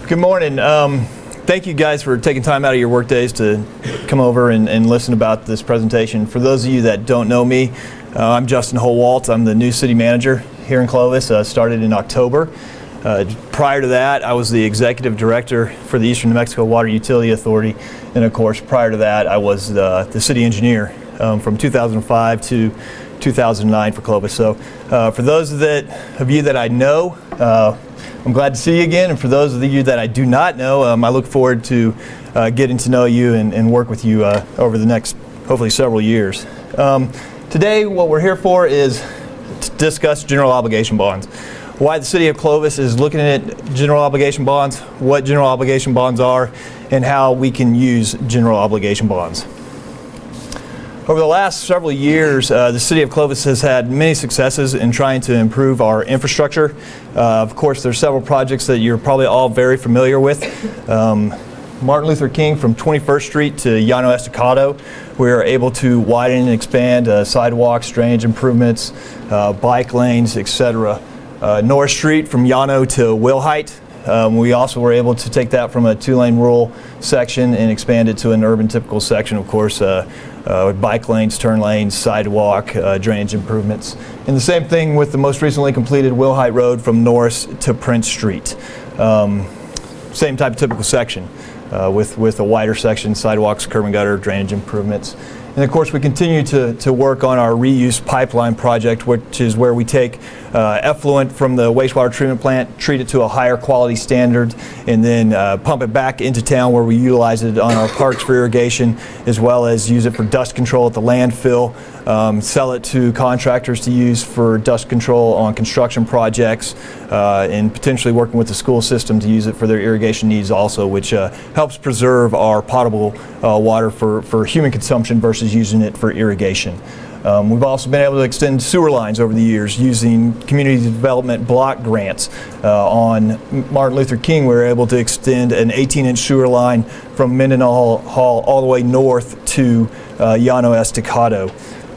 Good morning. Thank you guys for taking time out of your work days to come over and listen about this presentation. For those of you that don't know me, I'm Justin Howalt. I'm the new city manager here in Clovis. Started in October. Prior to that, I was the executive director for the Eastern New Mexico Water Utility Authority, and of course, prior to that, I was the city engineer from 2005 to 2009 for Clovis. So, for those of you that I know, I'm glad to see you again, and for those of you that I do not know, I look forward to getting to know you and work with you over the next, hopefully, several years. Today, what we're here for is to discuss general obligation bonds. Why the city of Clovis is looking at general obligation bonds, what general obligation bonds are, and how we can use general obligation bonds. Over the last several years, the city of Clovis has had many successes in trying to improve our infrastructure. Of course, there's several projects that you're probably all very familiar with. Martin Luther King from 21st Street to Llano Estacado, we are able to widen and expand sidewalks, drainage improvements, bike lanes, etc. North Street from Llano to Wilhite. We also were able to take that from a two-lane rural section and expand it to an urban typical section, of course, with bike lanes, turn lanes, sidewalk, drainage improvements. And the same thing with the most recently completed Wilhite Road from Norris to Prince Street. Same type of typical section with a wider section, sidewalks, curb and gutter, drainage improvements. And of course, we continue to work on our reuse pipeline project, which is where we take effluent from the wastewater treatment plant, treat it to a higher quality standard, and then pump it back into town where we utilize it on our parks for irrigation, as well as use it for dust control at the landfill, sell it to contractors to use for dust control on construction projects, and potentially working with the school system to use it for their irrigation needs also, which helps preserve our potable water for human consumption versus using it for irrigation. We've also been able to extend sewer lines over the years using community development block grants. On Martin Luther King, we were able to extend an 18-inch sewer line from Mendenhall Hall all the way north to Llano Estacado.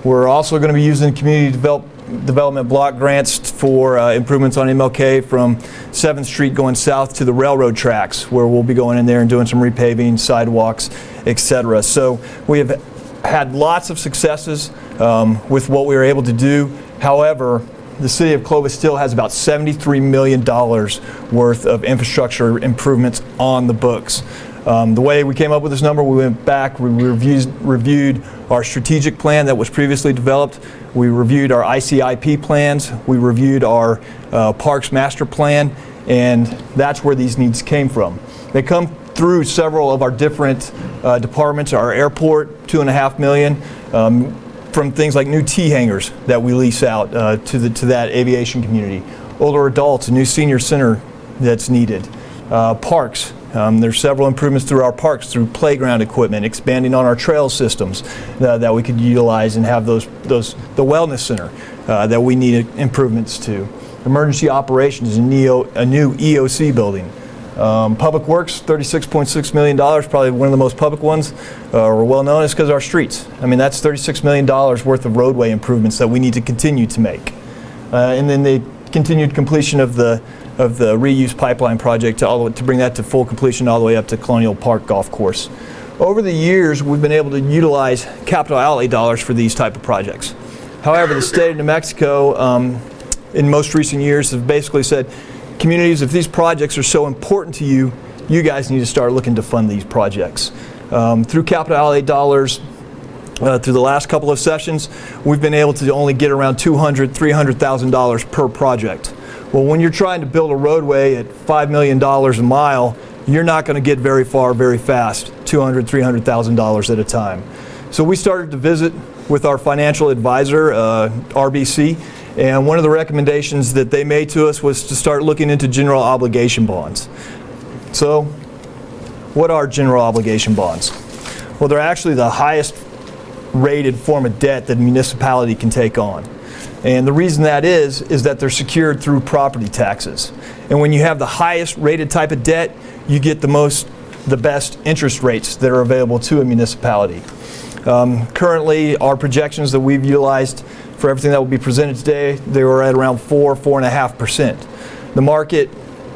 We're also going to be using community development block grants for improvements on MLK from 7th Street going south to the railroad tracks, where we'll be going in there and doing some repaving, sidewalks, etc. So we have had lots of successes with what we were able to do. However, the city of Clovis still has about $73 million worth of infrastructure improvements on the books. The way we came up with this number, we went back, we reviewed our strategic plan that was previously developed, we reviewed our ICIP plans, we reviewed our Parks Master Plan, and that's where these needs came from. They come through several of our different departments. Our airport, $2.5 million, from things like new T-hangers that we lease out to that aviation community. Older adults, a new senior center that's needed. Parks, there's several improvements through our parks, through playground equipment, expanding on our trail systems that we could utilize and have the wellness center that we need improvements to. Emergency operations, a new EOC building. Public Works, $36.6 million, probably one of the most public ones, or well known, is because of our streets. I mean, that's $36 million worth of roadway improvements that we need to continue to make. And then the continued completion of the reuse pipeline project to bring that to full completion all the way up to Colonial Park Golf Course. Over the years, we've been able to utilize capital outlay dollars for these type of projects. However, the state of New Mexico, in most recent years, have basically said, communities, if these projects are so important to you, you guys need to start looking to fund these projects. Through capital outlay dollars, through the last couple of sessions, we've been able to only get around $200,000, $300,000 per project. Well, when you're trying to build a roadway at $5 million a mile, you're not going to get very far very fast, $200,000, $300,000 at a time. So we started to visit with our financial advisor, RBC, and one of the recommendations that they made to us was to start looking into general obligation bonds. So, what are general obligation bonds? Well, they're actually the highest rated form of debt that a municipality can take on. And the reason that is that they're secured through property taxes. And when you have the highest rated type of debt, you get the best interest rates that are available to a municipality. Currently, our projections that we've utilized for everything that will be presented today, they were at around 4.5%. The market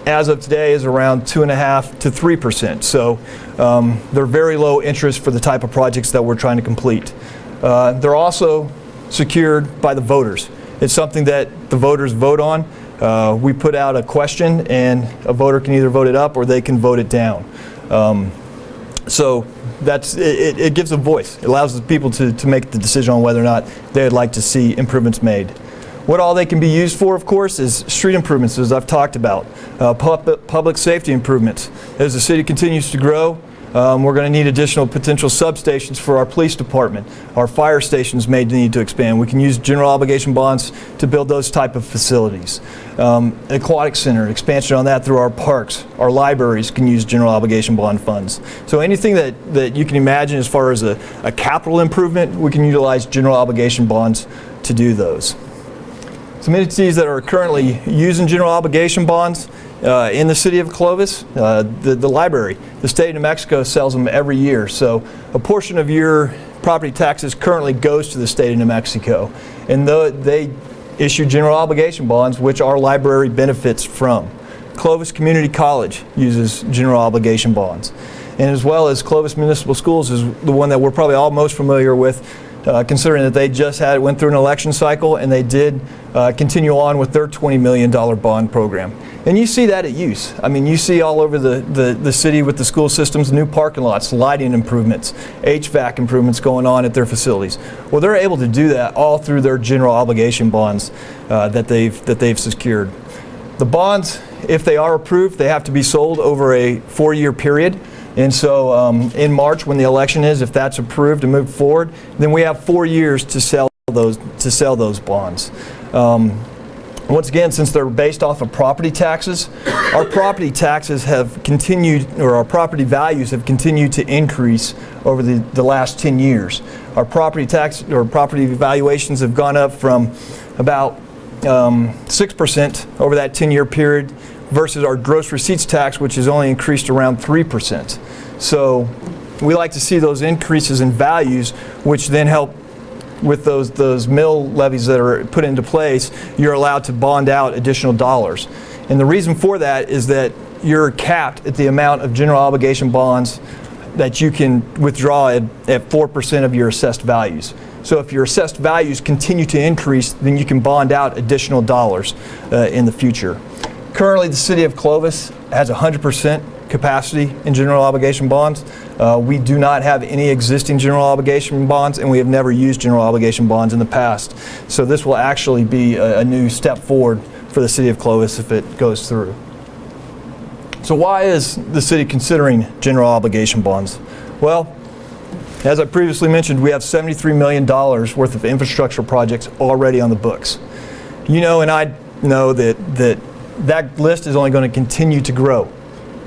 as of today is around 2.5% to 3%. So they're very low interest for the type of projects that we're trying to complete. They're also secured by the voters. It's something that the voters vote on. We put out a question, and a voter can either vote it up or they can vote it down. So it gives a voice. It allows the people to make the decision on whether or not they'd like to see improvements made. What all they can be used for, of course, is street improvements, as I've talked about, public safety improvements. As the city continues to grow, we're going to need additional potential substations for our police department. Our fire stations may need to expand. We can use general obligation bonds to build those type of facilities. Aquatic center, expansion on that through our parks. Our libraries can use general obligation bond funds. So anything that you can imagine as far as a capital improvement, we can utilize general obligation bonds to do those. Some entities that are currently using general obligation bonds in the city of Clovis, the library. The state of New Mexico sells them every year, so a portion of your property taxes currently goes to the state of New Mexico, and they issue general obligation bonds, which our library benefits from. Clovis Community College uses general obligation bonds, and as well as Clovis Municipal Schools is the one that we're probably all most familiar with, considering that they just went through an election cycle, and they did continue on with their $20 million bond program. And you see that at use. I mean, you see all over the city with the school systems, new parking lots, lighting improvements, HVAC improvements going on at their facilities. Well, they're able to do that all through their general obligation bonds that they've secured. The bonds, if they are approved, they have to be sold over a 4-year period. And so in March, when the election is, if that's approved and moved forward, then we have 4 years to sell those bonds. Once again, since they're based off of property taxes, our property taxes have continued, or our property values have continued to increase over the last 10 years. Our property tax or property valuations have gone up from about 6% over that 10-year period versus our gross receipts tax, which has only increased around 3%. So we like to see those increases in values, which then help with those mill levies that are put into place. You're allowed to bond out additional dollars. And the reason for that is that you're capped at the amount of general obligation bonds that you can withdraw at 4% of your assessed values. So if your assessed values continue to increase, then you can bond out additional dollars in the future. Currently, the city of Clovis has 100% capacity in general obligation bonds. We do not have any existing general obligation bonds, and we have never used general obligation bonds in the past. So this will actually be a new step forward for the city of Clovis if it goes through. So why is the city considering general obligation bonds? Well, as I previously mentioned, we have $73 million worth of infrastructure projects already on the books. You know, and I know that list is only going to continue to grow.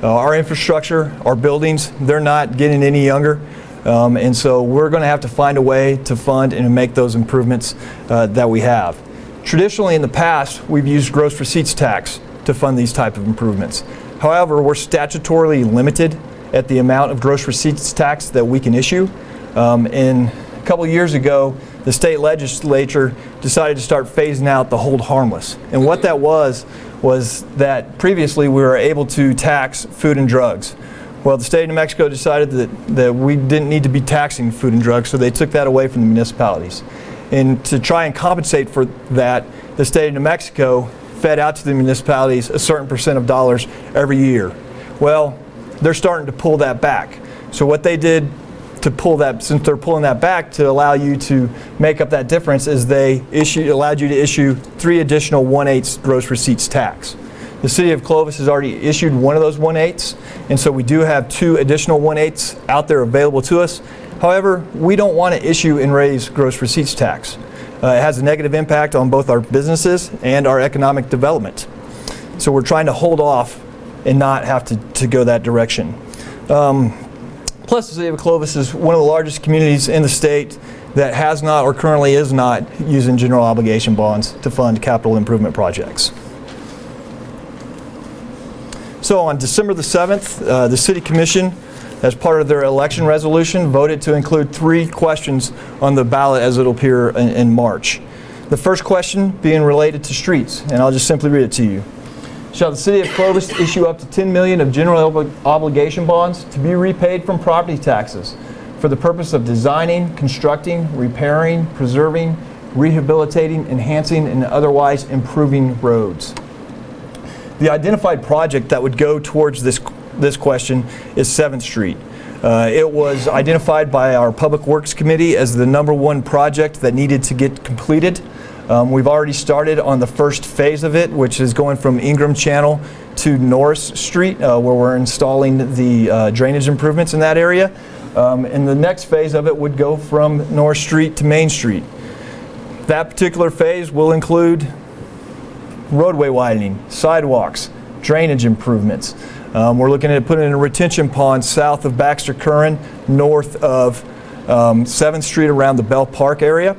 Our infrastructure, our buildings, they're not getting any younger, and so we're going to have to find a way to fund and make those improvements that we have. Traditionally in the past, we've used gross receipts tax to fund these type of improvements. However, we're statutorily limited at the amount of gross receipts tax that we can issue. And a couple years ago, the state legislature decided to start phasing out the hold harmless. And what that was that previously we were able to tax food and drugs. Well, the state of New Mexico decided that we didn't need to be taxing food and drugs, so they took that away from the municipalities. And to try and compensate for that, the state of New Mexico fed out to the municipalities a certain percent of dollars every year. Well, they're starting to pull that back. So what they did to pull that, since they're pulling that back to allow you to make up that difference, is they allowed you to issue 3 additional 1/8 gross receipts tax. The city of Clovis has already issued one of those 1/8, and so we do have 2 additional 1/8 out there available to us. However, we don't want to issue and raise gross receipts tax. It has a negative impact on both our businesses and our economic development. So we're trying to hold off and not have to go that direction. Plus, the city of Clovis is one of the largest communities in the state that has not, or currently is not, using general obligation bonds to fund capital improvement projects. So on December the 7th, the City Commission, as part of their election resolution, voted to include 3 questions on the ballot as it'll appear in March. The first question being related to streets, and I'll just simply read it to you. shall the City of Clovis issue up to $10 million of general obligation bonds to be repaid from property taxes for the purpose of designing, constructing, repairing, preserving, rehabilitating, enhancing, and otherwise improving roads. The identified project that would go towards this question is 7th Street. It was identified by our Public Works Committee as the #1 project that needed to get completed. We've already started on the first phase of it, which is going from Ingram Channel to Norris Street, where we're installing the drainage improvements in that area. And the next phase of it would go from Norris Street to Main Street. That particular phase will include roadway widening, sidewalks, drainage improvements. We're looking at putting in a retention pond south of Baxter Curran, north of 7th Street around the Bell Park area.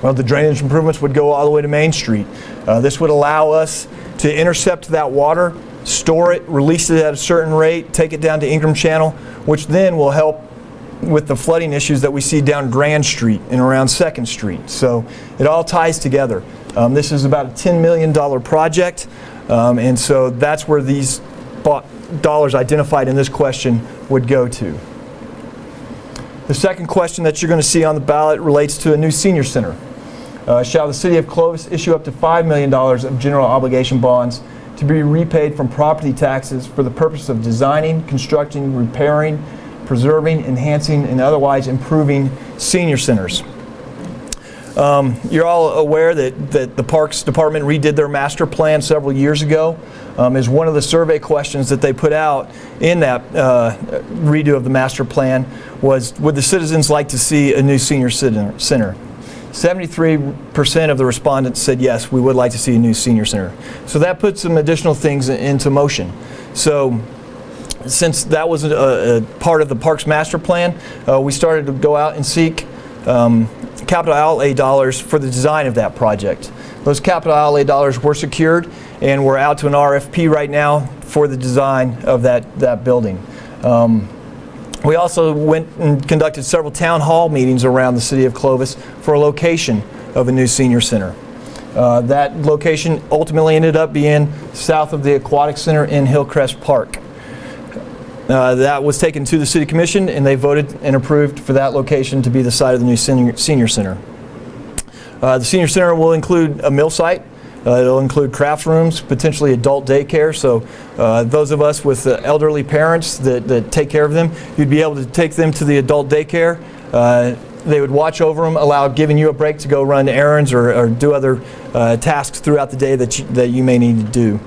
Well, the drainage improvements would go all the way to Main Street. This would allow us to intercept that water, store it, release it at a certain rate, take it down to Ingram Channel, which then will help with the flooding issues that we see down Grand Street and around 2nd Street. So it all ties together. This is about a $10 million project, and so that's where these dollars identified in this question would go to. The second question that you're going to see on the ballot relates to a new senior center. Shall the City of Clovis issue up to $5 million of general obligation bonds to be repaid from property taxes for the purpose of designing, constructing, repairing, preserving, enhancing, and otherwise improving senior centers? You're all aware that the Parks Department redid their master plan several years ago. As one of the survey questions that they put out in that redo of the master plan was, would the citizens like to see a new senior center? 73% of the respondents said yes, we would like to see a new senior center. So that puts some additional things into motion. So since that was a part of the Parks master plan, we started to go out and seek capital outlay dollars for the design of that project. Those capital outlay dollars were secured, and we're out to an RFP right now for the design of that building. We also went and conducted several town hall meetings around the City of Clovis for a location of a new senior center. That location ultimately ended up being south of the Aquatic Center in Hillcrest Park. That was taken to the City Commission, and they voted and approved for that location to be the site of the new senior center. The senior center will include a mill site. It'll include crafts rooms, potentially adult daycare. So those of us with elderly parents that take care of them, you'd be able to take them to the adult daycare. They would watch over them, giving you a break to go run errands or do other tasks throughout the day that you may need to do.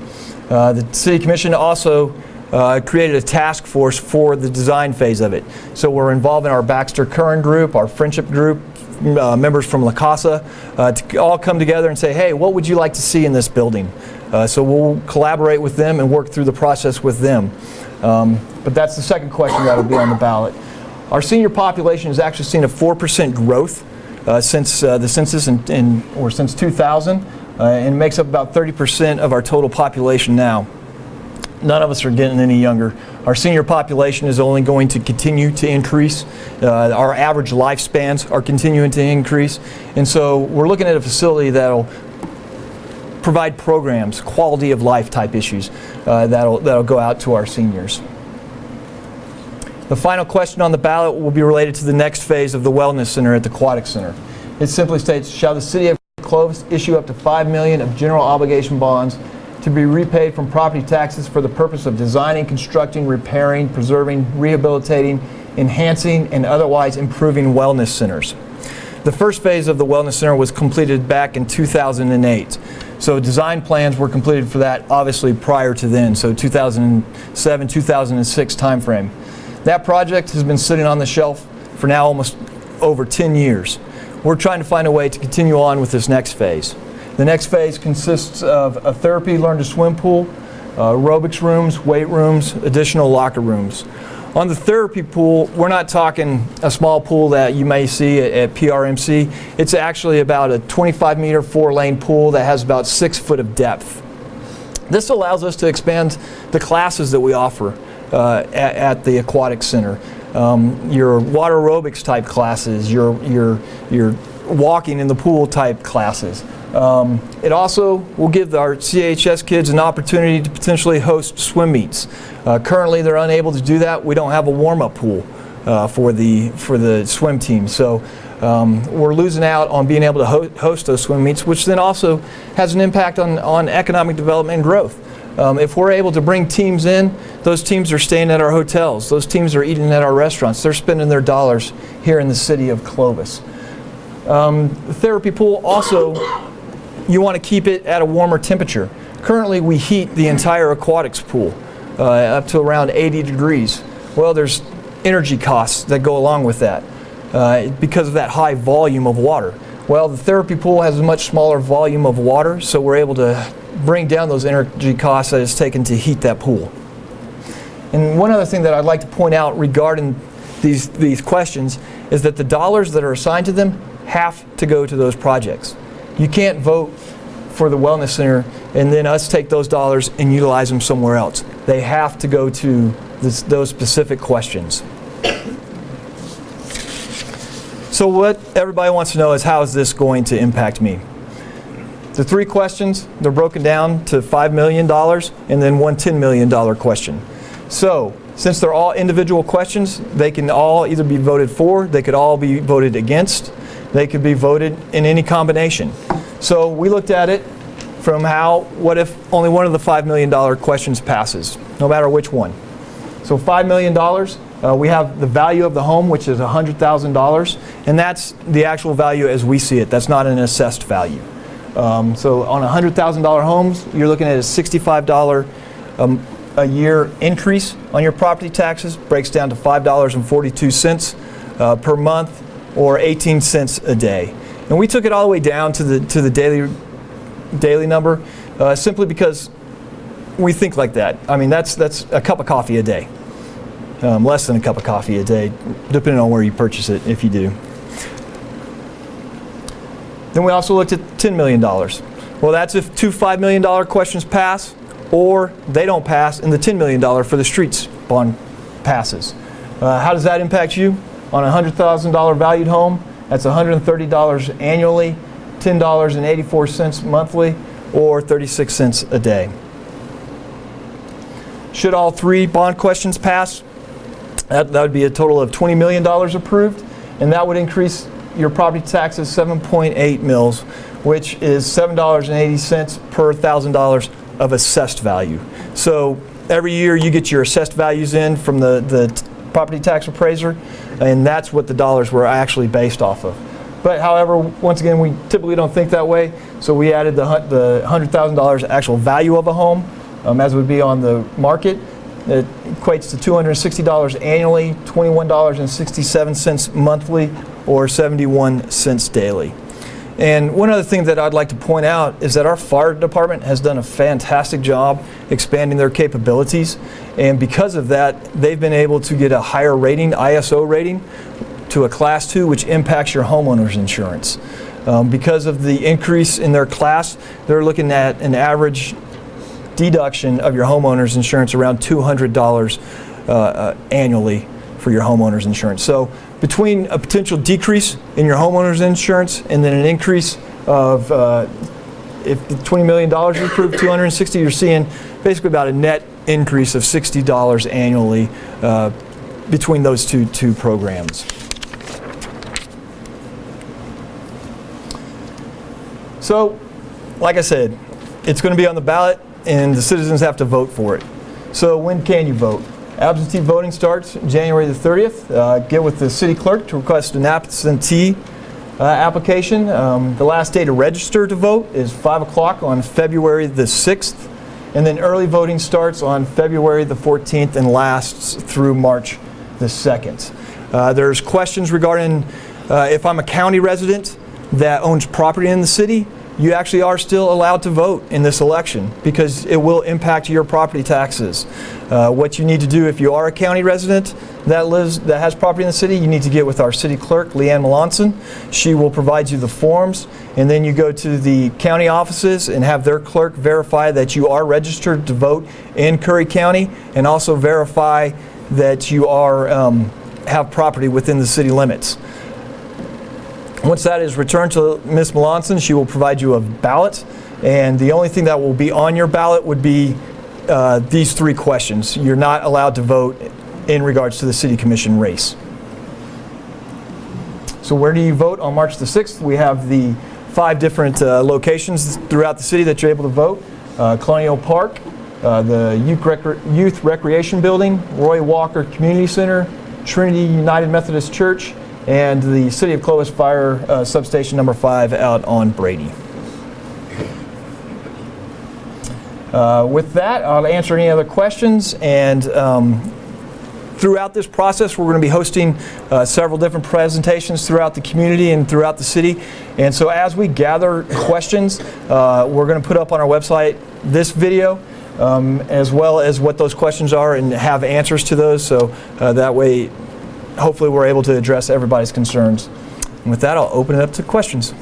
The City Commission also created a task force for the design phase of it. So we're involving our Baxter Curran group, our Friendship group, members from La Casa, to all come together and say, hey, what would you like to see in this building? So we'll collaborate with them and work through the process with them. But that's the second question that will be on the ballot. Our senior population has actually seen a 4% growth since the census or since 2000, and makes up about 30% of our total population now. None of us are getting any younger. Our senior population is only going to continue to increase. Our average lifespans are continuing to increase. And so we're looking at a facility that'll provide programs, quality of life type issues that'll go out to our seniors. The final question on the ballot will be related to the next phase of the Wellness Center at the Aquatic Center. It simply states, shall the City of Clovis issue up to $5 million of general obligation bonds to be repaid from property taxes for the purpose of designing, constructing, repairing, preserving, rehabilitating, enhancing, and otherwise improving wellness centers. The first phase of the Wellness Center was completed back in 2008. So design plans were completed for that obviously prior to then, so 2007, 2006 timeframe. That project has been sitting on the shelf for now almost over 10 years. We're trying to find a way to continue on with this next phase. The next phase consists of a therapy learn-to-swim pool, aerobics rooms, weight rooms, additional locker rooms. On the therapy pool, we're not talking a small pool that you may see at PRMC. It's actually about a 25-meter, 4-lane pool that has about 6 foot of depth. This allows us to expand the classes that we offer at the Aquatic Center. Your water aerobics type classes, your walking in the pool type classes. It also will give our CHS kids an opportunity to potentially host swim meets. Currently, they're unable to do that. We don't have a warm-up pool for the swim team, so we're losing out on being able to host those swim meets, which then also has an impact on economic development and growth. If we're able to bring teams in, those teams are staying at our hotels, those teams are eating at our restaurants, they're spending their dollars here in the city of Clovis. The therapy pool also, you want to keep it at a warmer temperature. Currently we heat the entire aquatics pool up to around 80 degrees. Well, there's energy costs that go along with that because of that high volume of water. Well, the therapy pool has a much smaller volume of water, so we're able to bring down those energy costs that it's taken to heat that pool. And one other thing that I'd like to point out regarding these questions is that the dollars that are assigned to them have to go to those projects. You can't vote for the Wellness Center and then us take those dollars and utilize them somewhere else. They have to go to those specific questions. So what everybody wants to know is, how is this going to impact me? The three questions, they're broken down to $5 million and then one $10 million question. So since they're all individual questions, they can all either be voted for, they could all be voted against, they could be voted in any combination. So we looked at it from what if only one of the $5 million questions passes, no matter which one. So $5 million, we have the value of the home, which is $100,000, and that's the actual value as we see it. That's not an assessed value. So on $100,000 homes, you're looking at a $65 a year increase on your property taxes. Breaks down to $5.42 per month, or 18 cents a day. And we took it all the way down to the daily number, simply because we think like that. I mean, that's a cup of coffee a day. Less than a cup of coffee a day, depending on where you purchase it, if you do. Then we also looked at $10 million. Well, that's if two $5 million questions pass, or they don't pass, and the $10 million for the streets bond passes. How does that impact you? On a $100,000 valued home, that's $130 annually, $10.84 monthly, or 36 cents a day. Should all three bond questions pass, that would be a total of $20 million approved, and that would increase your property taxes 7.8 mils, which is $7.80 per $1,000 of assessed value. So every year you get your assessed values in from the property tax appraiser, and that's what the dollars were actually based off of. But however, once again, we typically don't think that way, so we added the $100,000 actual value of a home, as would be on the market. It equates to $260 annually, $21.67 monthly, or 71 cents daily. And one other thing that I'd like to point out is that our fire department has done a fantastic job expanding their capabilities, and because of that, they've been able to get a higher rating, ISO rating, to a Class 2, which impacts your homeowner's insurance. Because of the increase in their class, they're looking at an average deduction of your homeowner's insurance around $200 annually for your homeowner's insurance. So between a potential decrease in your homeowner's insurance and then an increase of, if the $20 million is approved, $260, you're seeing basically about a net increase of $60 annually between those two programs. So, like I said, it's going to be on the ballot, and the citizens have to vote for it. So when can you vote? Absentee voting starts January the 30th. Get with the city clerk to request an absentee application. The last day to register to vote is 5 o'clock on February the 6th. And then early voting starts on February the 14th and lasts through March the 2nd. There's questions regarding if I'm a county resident that owns property in the city, you actually are still allowed to vote in this election because it will impact your property taxes. What you need to do if you are a county resident that has property in the city, you need to get with our city clerk, Leanne Melanson. She will provide you the forms, and then you go to the county offices and have their clerk verify that you are registered to vote in Curry County, and also verify that you are have property within the city limits. Once that is returned to Ms. Melanson, she will provide you a ballot, and the only thing that will be on your ballot would be these 3 questions. You're not allowed to vote in regards to the City Commission race. So where do you vote on March the 6th? We have the 5 different locations throughout the city that you're able to vote. Colonial Park, the Youth Recreation Building, Roy Walker Community Center, Trinity United Methodist Church, and the City of Clovis Fire Substation number 5 out on Brady. With that, I'll answer any other questions, and throughout this process we're going to be hosting several different presentations throughout the community and throughout the city. And so as we gather questions, we're going to put up on our website this video as well as what those questions are and have answers to those, so that way hopefully we're able to address everybody's concerns. And with that, I'll open it up to questions.